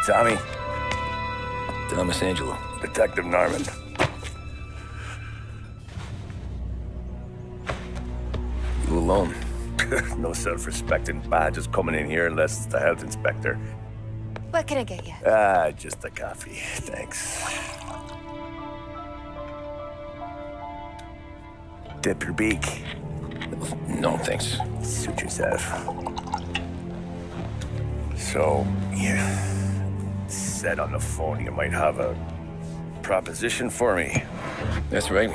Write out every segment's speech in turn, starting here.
Tommy? Thomas Angelo. Detective Norman. You alone? No self-respecting badges coming in here unless it's the health inspector. What can I get you? Just a coffee, thanks. Dip your beak. No, thanks. Suit yourself. So, you said on the phone you might have a proposition for me. That's right.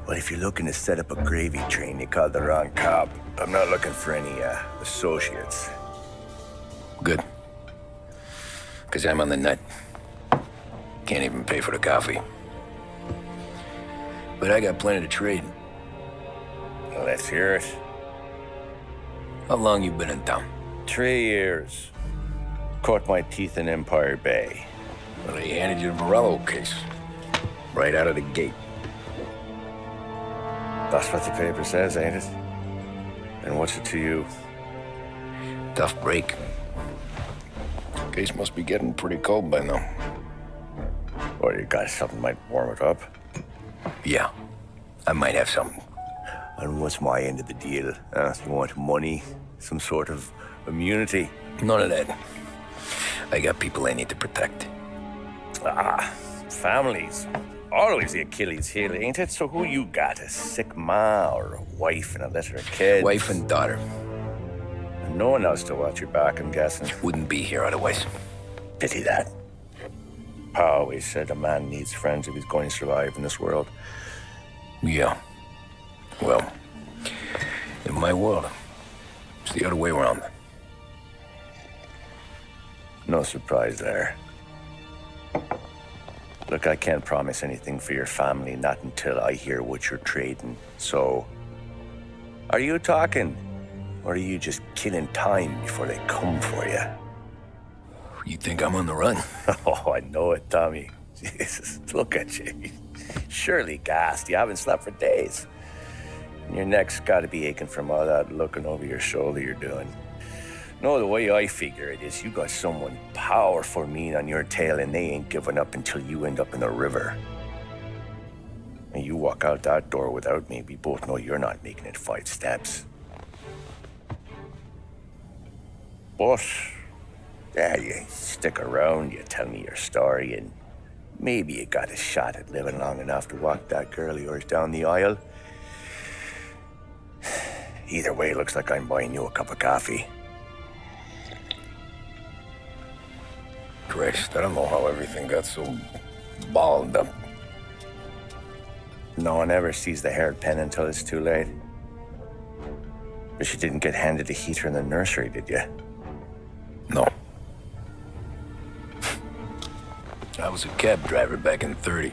Well, if you're looking to set up a gravy train, you called the wrong cop. I'm not looking for any, associates. Good. Because I'm on the nut. Can't even pay for the coffee. But I got plenty to trade. Well, let's hear it. How long you been in town? 3 years. Caught my teeth in Empire Bay. Well, they handed you the Morello case. Right out of the gate. That's what the paper says, ain't it? And what's it to you? Tough break. Case must be getting pretty cold by now. Or you got something might warm it up? Yeah, I might have something. And what's my end of the deal? You want money? Some sort of immunity? None of that. I got people I need to protect. Families. Always the Achilles heel, ain't it? So who you got? A sick ma or a wife and a litter of kids? Wife and daughter. And no one else to watch your back, I'm guessing. Wouldn't be here otherwise. Pity that. Pa always said a man needs friends if he's going to survive in this world. Yeah. Well, in my world, it's the other way around. No surprise there. Look, I can't promise anything for your family, not until I hear what you're trading. So, are you talking? Or are you just killing time before they come for you? You think I'm on the run? Oh, I know it, Tommy. Jesus, look at you. Surely gassed. You haven't slept for days. And your neck's got to be aching from all that looking over your shoulder you're doing. No, the way I figure it is you got someone powerful mean on your tail and they ain't giving up until you end up in the river. And you walk out that door without me, we both know you're not making it 5 steps. But, yeah, you stick around, you tell me your story, and maybe you got a shot at living long enough to walk that girl of yours down the aisle. Either way, it looks like I'm buying you a cup of coffee. Christ, I don't know how everything got so balled up. No one ever sees the haired pen until it's too late. But you didn't get handed a heater in the nursery, did you? No. I was a cab driver back in '30.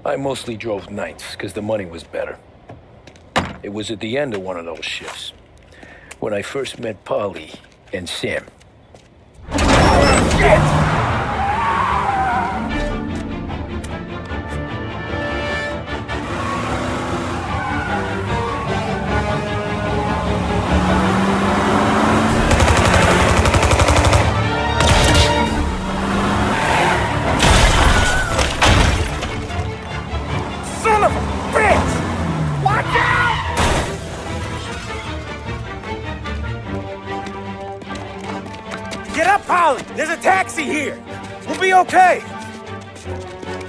I mostly drove nights, because the money was better. It was at the end of one of those shifts, when I first met Polly and Sam. Shit! Son of a bitch! Watch out! Get up, Polly! There's a taxi here! We'll be okay!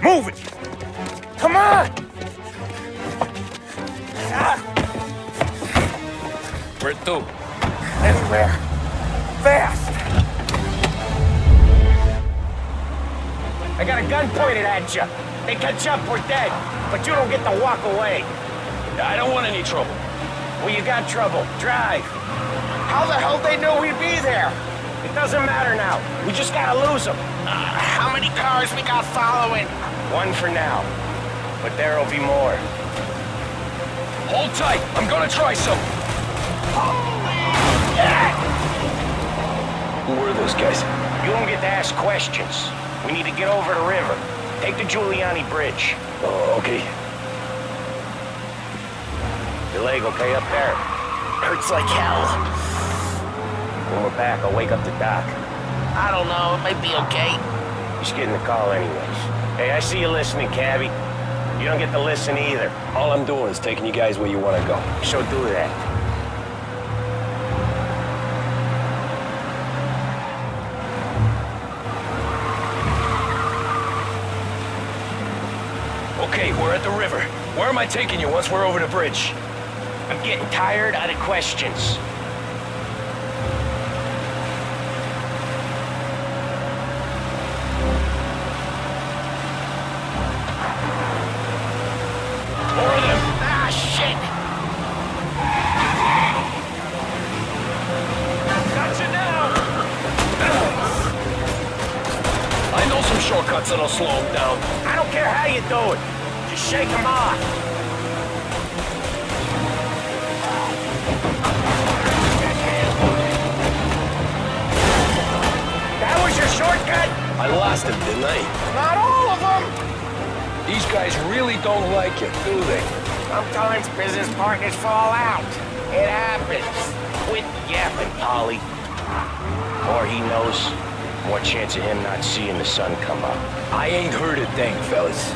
Move it! Come on! Where to? Anywhere. Fast! I got a gun pointed at you. They catch up, we're dead. But you don't get to walk away. I don't want any trouble. Well, you got trouble. Drive. How the hell they know we'd be there? It doesn't matter now. We just gotta lose them. How many cars we got following? 1 for now. But there'll be more. Hold tight. I'm gonna try some. Who were those guys? You don't get to ask questions. We need to get over the river. Take the Giuliani Bridge. Oh, okay. Your leg okay up there? Hurts like hell. When we're back, I'll wake up the doc. I don't know, it might be okay. Just getting the call anyways. Hey, I see you listening, cabbie. You don't get to listen either. All I'm doing is taking you guys where you want to go. So do that. Okay, we're at the river. Where am I taking you once we're over the bridge? I'm getting tired of the questions. More of them. Ah, shit! Gotcha now! I know some shortcuts that'll slow them down. I don't care how you do it. Just shake them off. That was your shortcut? I lost him, didn't I? Not all of them. These guys really don't like it, do they? Sometimes business partners fall out. It happens. Quit yapping, Polly. More he knows, more chance of him not seeing the sun come up. I ain't heard a thing, fellas.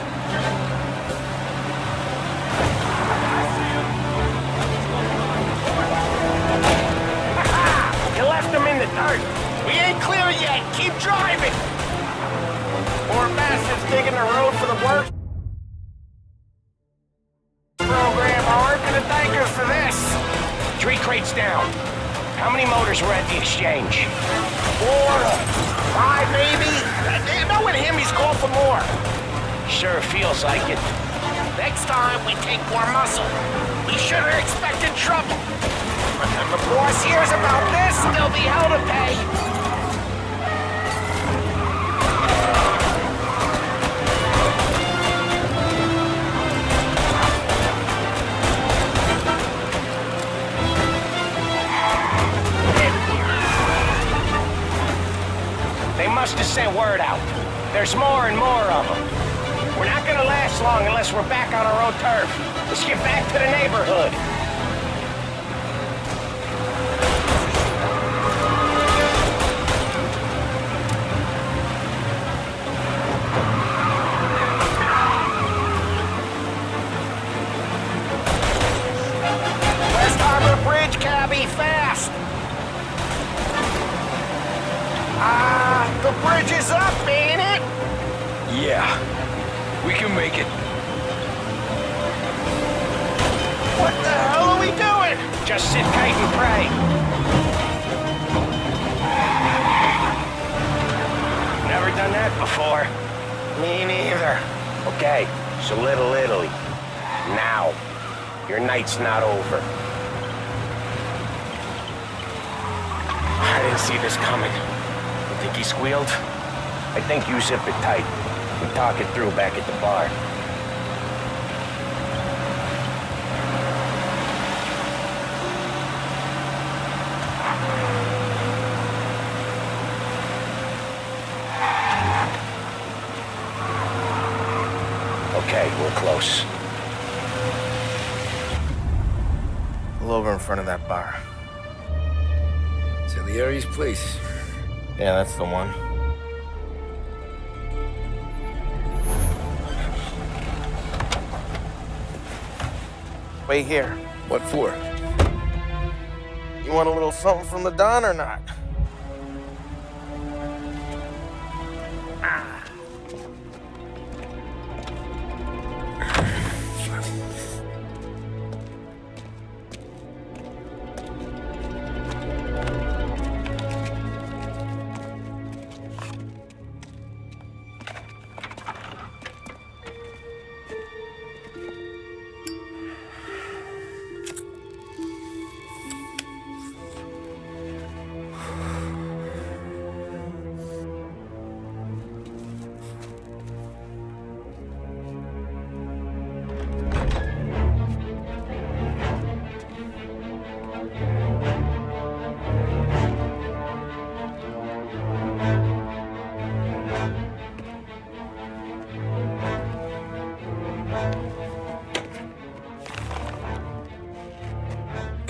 You left him in the dirt. We ain't clear yet! Keep driving! Poor bastards digging the road for the work program aren't gonna thank us for this. 3 crates down. How many motors were at the exchange? 4, 5 maybe? Knowing him, he's called for more. Sure feels like it. Next time, we take more muscle. We should have expected trouble. If the boss hears about this, there'll be hell to pay. They must have sent word out. There's more and more of them. We're not gonna last long unless we're back on our own turf. Let's get back to the neighborhood. West Harbor Bridge, cabby, fast! The bridge is up, ain't it? Yeah, we can make it. What the hell are we doing? Just sit tight and pray. Never done that before. Me neither. Okay, so Little Italy. Now. Your night's not over. I didn't see this coming. You think he squealed? I think you zip it tight. We talk it through back at the bar. Okay, we're close. Pull over in front of that bar. Salieri's place. Yeah, that's the one. Wait here. What for? You want a little something from the Don or not?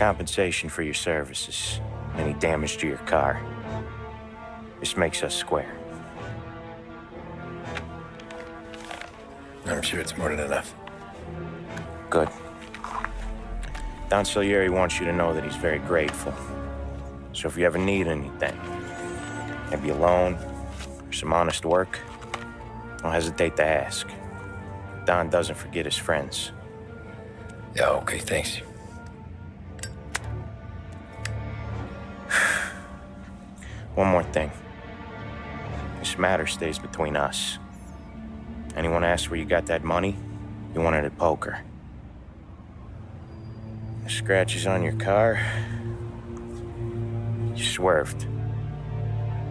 compensation for your services, any damage to your car. This makes us square. I'm sure it's more than enough. Good. Don Salieri wants you to know that he's very grateful. So if you ever need anything, maybe a loan or some honest work, don't hesitate to ask. Don doesn't forget his friends. Yeah, okay, thanks. One more thing. This matter stays between us. Anyone asks where you got that money, you won it at poker. The scratches on your car, you swerved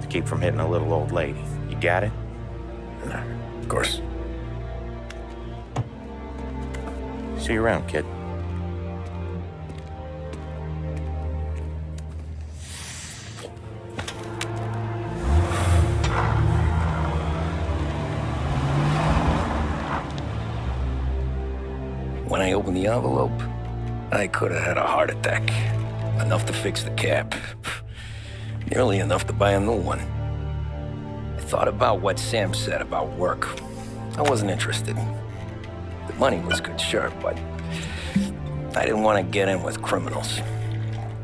to keep from hitting a little old lady. You got it? Of course. See you around, kid. When I opened the envelope, I could have had a heart attack. Enough to fix the cab. Nearly enough to buy a new one. I thought about what Sam said about work. I wasn't interested. The money was good, sure, but I didn't want to get in with criminals.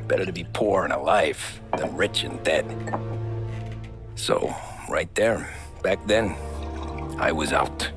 Better to be poor and alive than rich and dead. So, right there, back then, I was out.